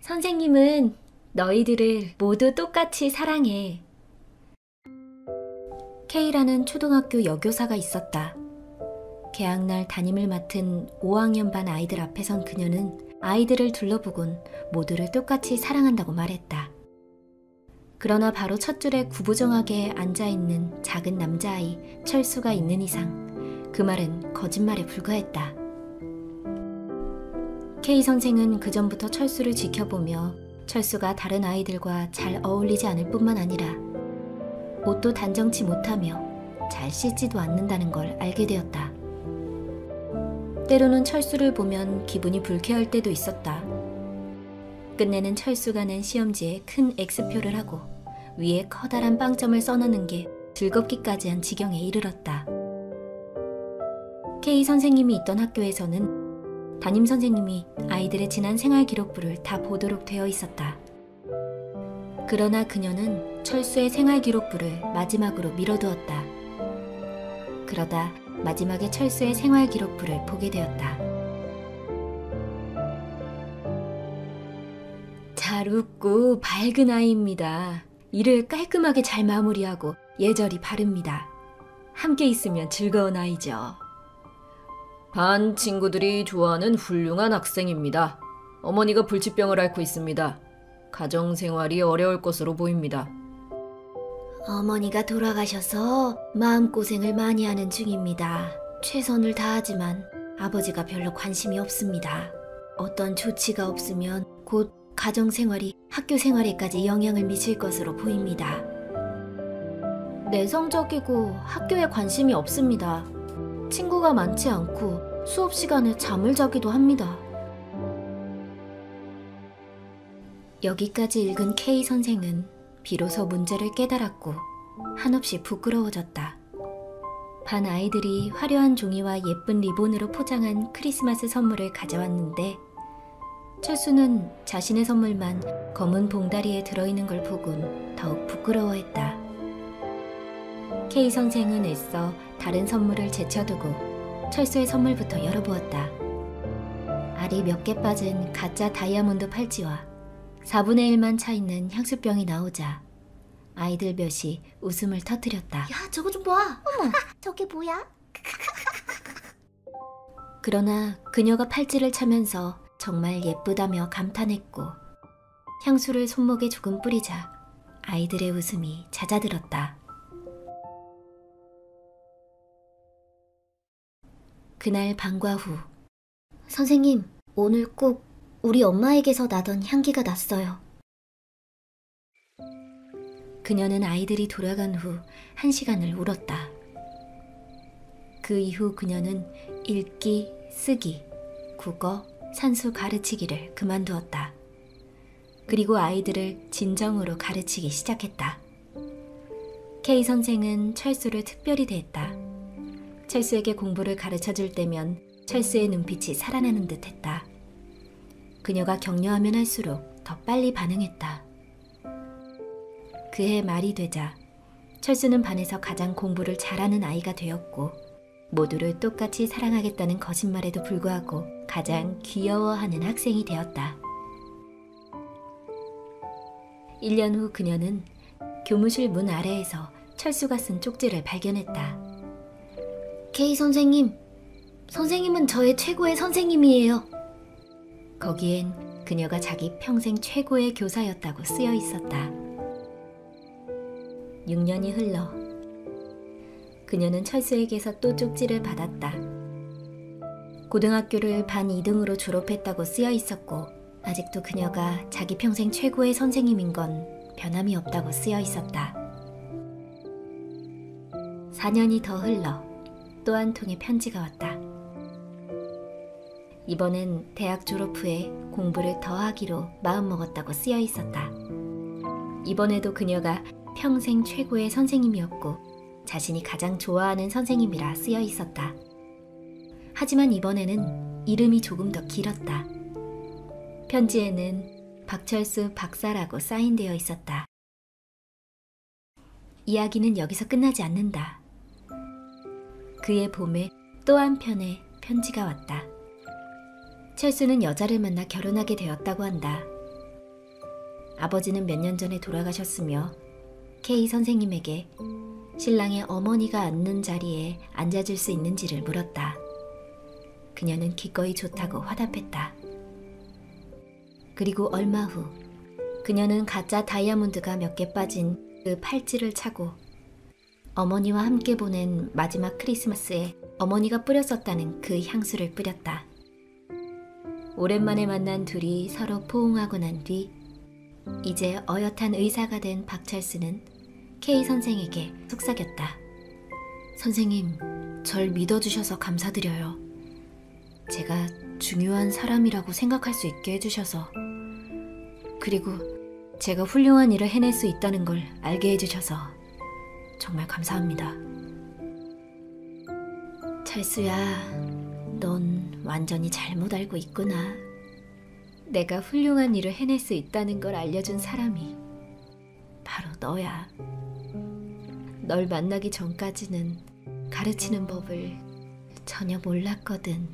선생님은 너희들을 모두 똑같이 사랑해. K라는 초등학교 여교사가 있었다. 개학날 담임을 맡은 5학년 반 아이들 앞에 선 그녀는 아이들을 둘러보곤 모두를 똑같이 사랑한다고 말했다. 그러나 바로 첫 줄에 구부정하게 앉아있는 작은 남자아이 철수가 있는 이상 그 말은 거짓말에 불과했다. K 선생은 그전부터 철수를 지켜보며 철수가 다른 아이들과 잘 어울리지 않을 뿐만 아니라 옷도 단정치 못하며 잘 씻지도 않는다는 걸 알게 되었다. 때로는 철수를 보면 기분이 불쾌할 때도 있었다. 끝내는 철수가 낸 시험지에 큰 X표를 하고 위에 커다란 빵점을 써놓는 게 즐겁기까지 한 지경에 이르렀다. K 선생님이 있던 학교에서는 담임 선생님이 아이들의 지난 생활 기록부를 다 보도록 되어 있었다. 그러나 그녀는 철수의 생활 기록부를 마지막으로 미뤄두었다. 그러다 마지막에 철수의 생활 기록부를 보게 되었다. 잘 웃고 밝은 아이입니다. 일을 깔끔하게 잘 마무리하고 예절이 바릅니다. 함께 있으면 즐거운 아이죠. 반 친구들이 좋아하는 훌륭한 학생입니다. 어머니가 불치병을 앓고 있습니다. 가정생활이 어려울 것으로 보입니다. 어머니가 돌아가셔서 마음고생을 많이 하는 중입니다. 최선을 다하지만 아버지가 별로 관심이 없습니다. 어떤 조치가 없으면 곧 가정생활이 학교생활에까지 영향을 미칠 것으로 보입니다. 내성적이고 학교에 관심이 없습니다. 친구가 많지 않고 수업 시간에 잠을 자기도 합니다. 여기까지 읽은 K 선생은 비로소 문제를 깨달았고 한없이 부끄러워졌다. 반 아이들이 화려한 종이와 예쁜 리본으로 포장한 크리스마스 선물을 가져왔는데 철수는 자신의 선물만 검은 봉다리에 들어있는 걸 보곤 더욱 부끄러워했다. K 선생은 애써 다른 선물을 제쳐두고 철수의 선물부터 열어보았다. 알이 몇 개 빠진 가짜 다이아몬드 팔찌와 4분의 1만 차있는 향수병이 나오자 아이들 몇이 웃음을 터뜨렸다. 야, 저거 좀 봐. 어머, 저게 뭐야? 그러나 그녀가 팔찌를 차면서 정말 예쁘다며 감탄했고 향수를 손목에 조금 뿌리자 아이들의 웃음이 잦아들었다. 그날 방과 후 선생님, 오늘 꼭 우리 엄마에게서 나던 향기가 났어요. 그녀는 아이들이 돌아간 후 1시간을 울었다. 그 이후 그녀는 읽기, 쓰기, 국어, 산수 가르치기를 그만두었다. 그리고 아이들을 진정으로 가르치기 시작했다. K 선생은 철수를 특별히 대했다. 철수에게 공부를 가르쳐줄 때면 철수의 눈빛이 살아나는 듯 했다. 그녀가 격려하면 할수록 더 빨리 반응했다. 그해 말이 되자 철수는 반에서 가장 공부를 잘하는 아이가 되었고 모두를 똑같이 사랑하겠다는 거짓말에도 불구하고 가장 귀여워하는 학생이 되었다. 1년 후 그녀는 교무실 문 아래에서 철수가 쓴 쪽지를 발견했다. K 선생님, 선생님은 저의 최고의 선생님이에요. 거기엔 그녀가 자기 평생 최고의 교사였다고 쓰여 있었다. 6년이 흘러 그녀는 철수에게서 또 쪽지를 받았다. 고등학교를 반 2등으로 졸업했다고 쓰여 있었고 아직도 그녀가 자기 평생 최고의 선생님인 건 변함이 없다고 쓰여 있었다. 4년이 더 흘러 또 한 통의 편지가 왔다. 이번엔 대학 졸업 후에 공부를 더 하기로 마음먹었다고 쓰여 있었다. 이번에도 그녀가 평생 최고의 선생님이었고 자신이 가장 좋아하는 선생님이라 쓰여 있었다. 하지만 이번에는 이름이 조금 더 길었다. 편지에는 박철수 박사라고 사인되어 있었다. 이야기는 여기서 끝나지 않는다. 그해 봄에 또 한편의 편지가 왔다. 철수는 여자를 만나 결혼하게 되었다고 한다. 아버지는 몇 년 전에 돌아가셨으며 K 선생님에게 신랑의 어머니가 앉는 자리에 앉아줄 수 있는지를 물었다. 그녀는 기꺼이 좋다고 화답했다. 그리고 얼마 후 그녀는 가짜 다이아몬드가 몇 개 빠진 그 팔찌를 차고 어머니와 함께 보낸 마지막 크리스마스에 어머니가 뿌렸었다는 그 향수를 뿌렸다. 오랜만에 만난 둘이 서로 포옹하고 난 뒤 이제 어엿한 의사가 된 박철수는 K 선생에게 속삭였다. 선생님, 절 믿어주셔서 감사드려요. 제가 중요한 사람이라고 생각할 수 있게 해주셔서, 그리고 제가 훌륭한 일을 해낼 수 있다는 걸 알게 해주셔서 정말 감사합니다. 철수야, 넌 완전히 잘못 알고 있구나. 내가 훌륭한 일을 해낼 수 있다는 걸 알려준 사람이 바로 너야. 널 만나기 전까지는 가르치는 법을 전혀 몰랐거든.